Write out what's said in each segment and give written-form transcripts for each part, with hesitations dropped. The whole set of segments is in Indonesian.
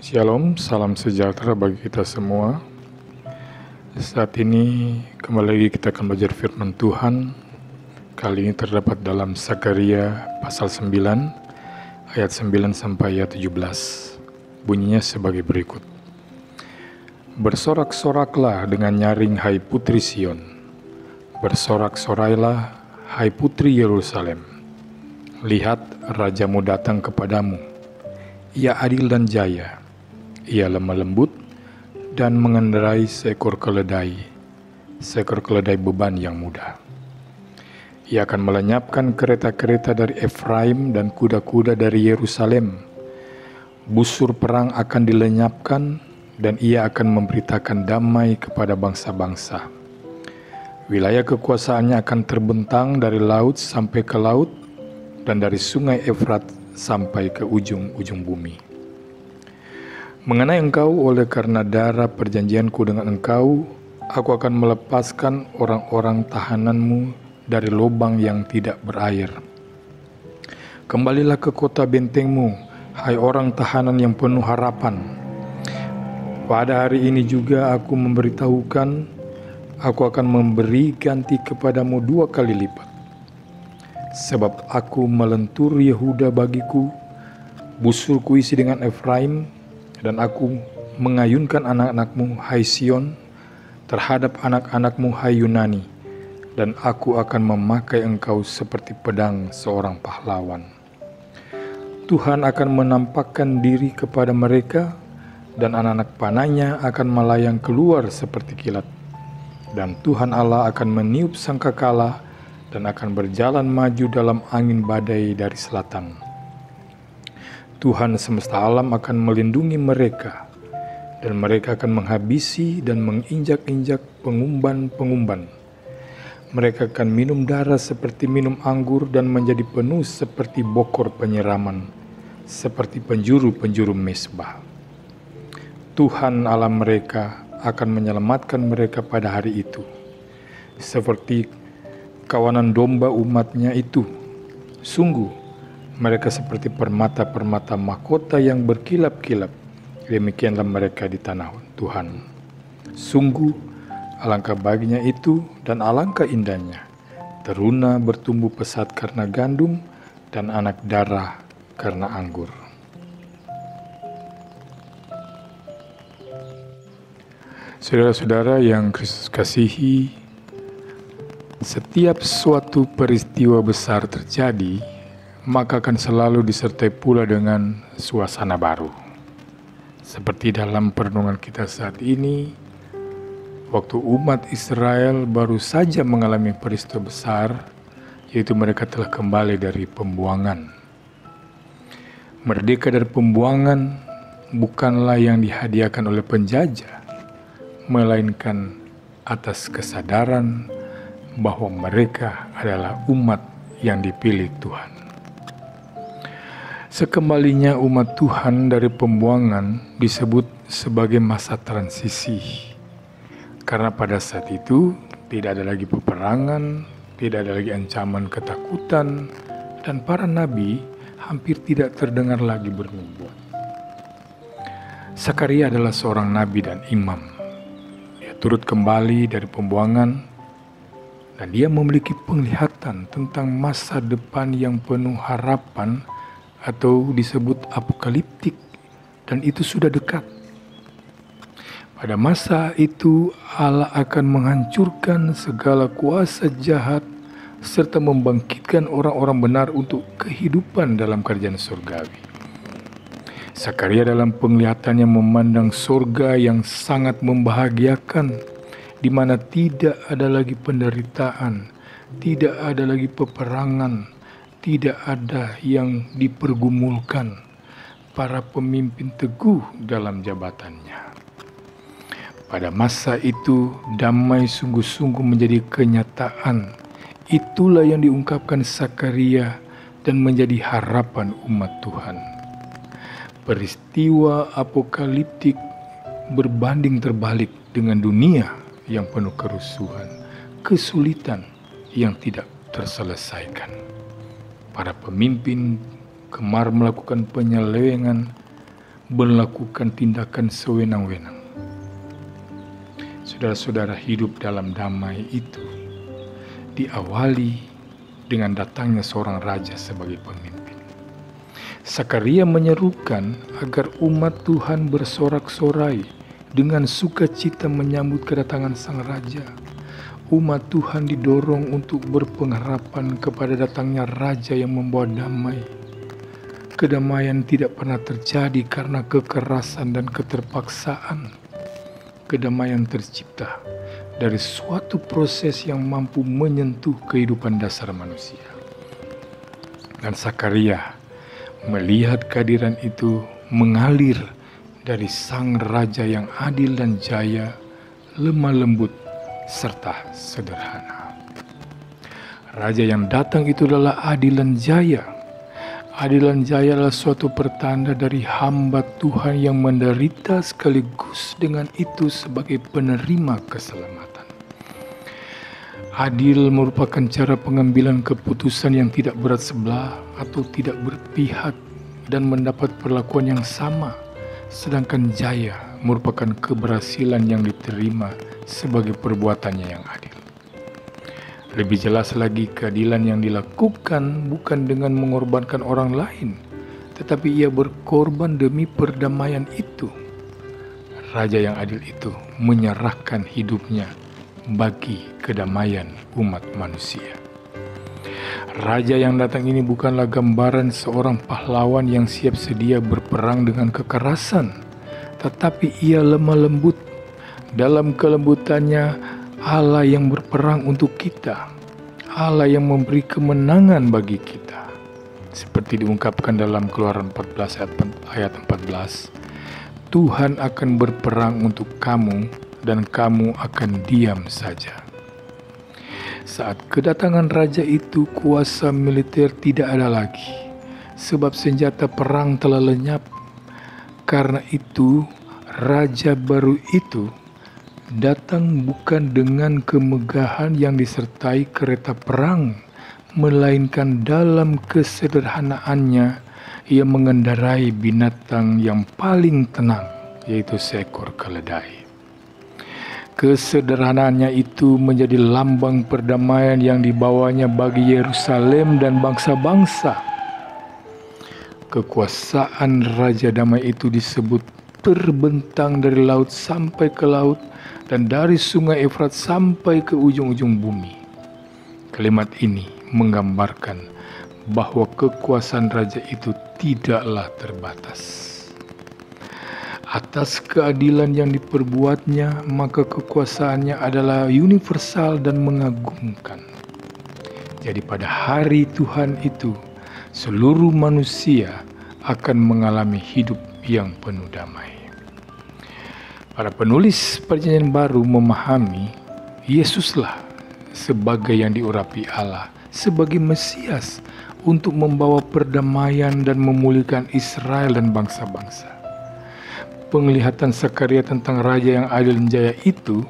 Shalom, salam sejahtera bagi kita semua. Saat ini kembali lagi kita akan belajar firman Tuhan. Kali ini terdapat dalam Zakaria pasal 9, ayat 9 sampai ayat 17. Bunyinya sebagai berikut. Bersorak-soraklah dengan nyaring, hai putri Sion. Bersorak-sorailah, hai putri Yerusalem. Lihat, rajamu datang kepadamu. Ia adil dan jaya. Ia lemah lembut dan mengendarai seekor keledai beban yang mudah. Ia akan melenyapkan kereta-kereta dari Efraim dan kuda-kuda dari Yerusalem. Busur perang akan dilenyapkan dan ia akan memberitakan damai kepada bangsa-bangsa. Wilayah kekuasaannya akan terbentang dari laut sampai ke laut dan dari sungai Efrat sampai ke ujung-ujung bumi. Mengenai engkau, oleh karena darah perjanjianku dengan engkau, aku akan melepaskan orang-orang tahananmu dari lubang yang tidak berair. Kembalilah ke kota bentengmu, hai orang tahanan yang penuh harapan. Pada hari ini juga aku memberitahukan, aku akan memberi ganti kepadamu 2 kali lipat. Sebab aku melentur Yehuda bagiku, busurku isi dengan Efraim, dan aku mengayunkan anak-anakmu, hai Sion, terhadap anak-anakmu, hai Yunani, dan aku akan memakai engkau seperti pedang seorang pahlawan. Tuhan akan menampakkan diri kepada mereka, dan anak-anak panahnya akan melayang keluar seperti kilat. Dan Tuhan Allah akan meniup sangkakala dan akan berjalan maju dalam angin badai dari selatan. Tuhan semesta alam akan melindungi mereka, dan mereka akan menghabisi dan menginjak-injak pengumban-pengumban. Mereka akan minum darah seperti minum anggur dan menjadi penuh seperti bokor penyiraman, seperti penjuru-penjuru mesbah. Tuhan Allah mereka akan menyelamatkan mereka pada hari itu, seperti kawanan domba umatnya itu. Sungguh, mereka seperti permata-permata mahkota yang berkilap-kilap. Demikianlah mereka di tanah Tuhan. Sungguh, alangkah baginya itu dan alangkah indahnya. Teruna bertumbuh pesat karena gandum dan anak darah karena anggur. Saudara-saudara yang Kristus kasihi, setiap suatu peristiwa besar terjadi, maka akan selalu disertai pula dengan suasana baru. Seperti dalam perenungan kita saat ini, waktu umat Israel baru saja mengalami peristiwa besar, yaitu mereka telah kembali dari pembuangan. Merdeka dari pembuangan bukanlah yang dihadiahkan oleh penjajah, melainkan atas kesadaran bahwa mereka adalah umat yang dipilih Tuhan. Sekembalinya umat Tuhan dari pembuangan disebut sebagai masa transisi. Karena pada saat itu tidak ada lagi peperangan, tidak ada lagi ancaman ketakutan, dan para nabi hampir tidak terdengar lagi bernubuat. Zakaria adalah seorang nabi dan imam. Dia turut kembali dari pembuangan, dan dia memiliki penglihatan tentang masa depan yang penuh harapan atau disebut apokaliptik, dan itu sudah dekat. Pada masa itu Allah akan menghancurkan segala kuasa jahat serta membangkitkan orang-orang benar untuk kehidupan dalam kerajaan surgawi. Zakaria dalam penglihatannya memandang surga yang sangat membahagiakan, di mana tidak ada lagi penderitaan, tidak ada lagi peperangan, tidak ada yang dipergumulkan. Para pemimpin teguh dalam jabatannya. Pada masa itu, damai sungguh-sungguh menjadi kenyataan. Itulah yang diungkapkan Zakaria dan menjadi harapan umat Tuhan. Peristiwa apokaliptik berbanding terbalik dengan dunia yang penuh kerusuhan, kesulitan yang tidak terselesaikan. Para pemimpin gemar melakukan penyelewengan, melakukan tindakan sewenang-wenang. Saudara-saudara, hidup dalam damai itu diawali dengan datangnya seorang raja sebagai pemimpin. Sakaria menyerukan agar umat Tuhan bersorak-sorai dengan sukacita menyambut kedatangan sang raja. Umat Tuhan didorong untuk berpengharapan kepada datangnya raja yang membawa damai. Kedamaian tidak pernah terjadi karena kekerasan dan keterpaksaan. Kedamaian tercipta dari suatu proses yang mampu menyentuh kehidupan dasar manusia. Dan Sakaria melihat kehadiran itu mengalir dari sang raja yang adil dan jaya, lemah lembut, serta sederhana. Raja yang datang itu adalah adil dan jaya. Adil dan jaya adalah suatu pertanda dari hamba Tuhan yang menderita sekaligus dengan itu sebagai penerima keselamatan. Adil merupakan cara pengambilan keputusan yang tidak berat sebelah atau tidak berpihak dan mendapat perlakuan yang sama, sedangkan jaya merupakan keberhasilan yang diterima sebagai perbuatannya yang adil. Lebih jelas lagi, keadilan yang dilakukan bukan dengan mengorbankan orang lain, tetapi ia berkorban demi perdamaian itu. Raja yang adil itu menyerahkan hidupnya bagi kedamaian umat manusia. Raja yang datang ini bukanlah gambaran seorang pahlawan yang siap sedia berperang dengan kekerasan, tetapi ia lemah lembut. Dalam kelembutannya, Allah yang berperang untuk kita, Allah yang memberi kemenangan bagi kita. Seperti diungkapkan dalam Keluaran 14 ayat 14, Tuhan akan berperang untuk kamu dan kamu akan diam saja. Saat kedatangan raja itu, kuasa militer tidak ada lagi, sebab senjata perang telah lenyap. Karena itu, raja baru itu datang bukan dengan kemegahan yang disertai kereta perang, melainkan dalam kesederhanaannya ia mengendarai binatang yang paling tenang, yaitu seekor keledai. Kesederhanaannya itu menjadi lambang perdamaian yang dibawanya bagi Yerusalem dan bangsa-bangsa. Kekuasaan Raja Damai itu disebut terbentang dari laut sampai ke laut dan dari sungai Efrat sampai ke ujung-ujung bumi. Kalimat ini menggambarkan bahwa kekuasaan raja itu tidaklah terbatas. Atas keadilan yang diperbuatnya, maka kekuasaannya adalah universal dan mengagumkan. Jadi pada hari Tuhan itu, seluruh manusia akan mengalami hidup yang penuh damai. Para penulis Perjanjian Baru memahami Yesuslah sebagai yang diurapi Allah, sebagai Mesias untuk membawa perdamaian dan memulihkan Israel dan bangsa-bangsa. Penglihatan Sakaria tentang Raja yang adil dan jaya itu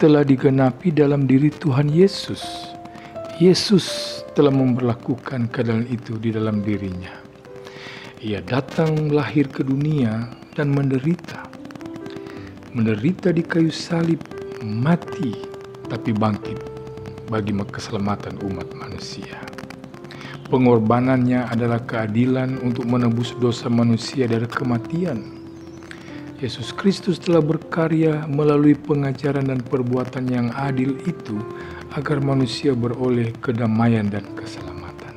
telah digenapi dalam diri Tuhan Yesus. Yesus telah memberlakukan keadaan itu di dalam dirinya. Ia datang lahir ke dunia dan menderita di kayu salib, mati, tapi bangkit bagi keselamatan umat manusia. Pengorbanannya adalah keadilan untuk menebus dosa manusia dari kematian. Yesus Kristus telah berkarya melalui pengajaran dan perbuatan yang adil itu agar manusia beroleh kedamaian dan keselamatan.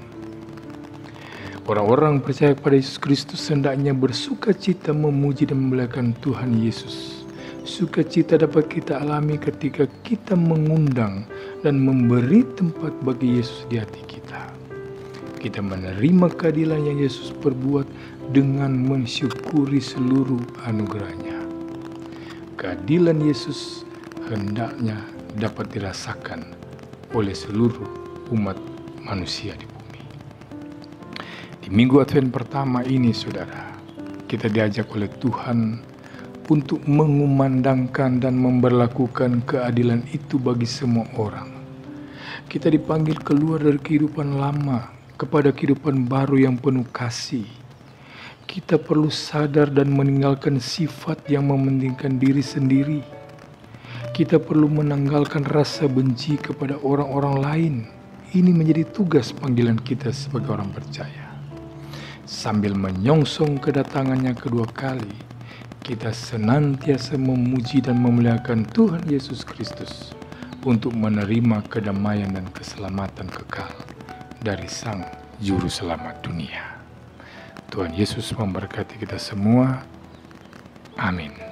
Orang-orang percaya pada Yesus Kristus hendaknya bersuka cita memuji dan memuliakan Tuhan Yesus. Sukacita dapat kita alami ketika kita mengundang dan memberi tempat bagi Yesus di hati kita. Kita menerima keadilan yang Yesus perbuat dengan mensyukuri seluruh anugerahnya. Keadilan Yesus hendaknya dapat dirasakan oleh seluruh umat manusia di bumi. Di minggu Advent pertama ini, saudara, kita diajak oleh Tuhan untuk mengumandangkan dan memberlakukan keadilan itu bagi semua orang. Kita dipanggil keluar dari kehidupan lama kepada kehidupan baru yang penuh kasih. Kita perlu sadar dan meninggalkan sifat yang mementingkan diri sendiri. Kita perlu menanggalkan rasa benci kepada orang-orang lain. Ini menjadi tugas panggilan kita sebagai orang percaya. Sambil menyongsong kedatangannya kedua kali, kita senantiasa memuji dan memuliakan Tuhan Yesus Kristus untuk menerima kedamaian dan keselamatan kekal dari Sang Juru Selamat dunia. Tuhan Yesus memberkati kita semua. Amin.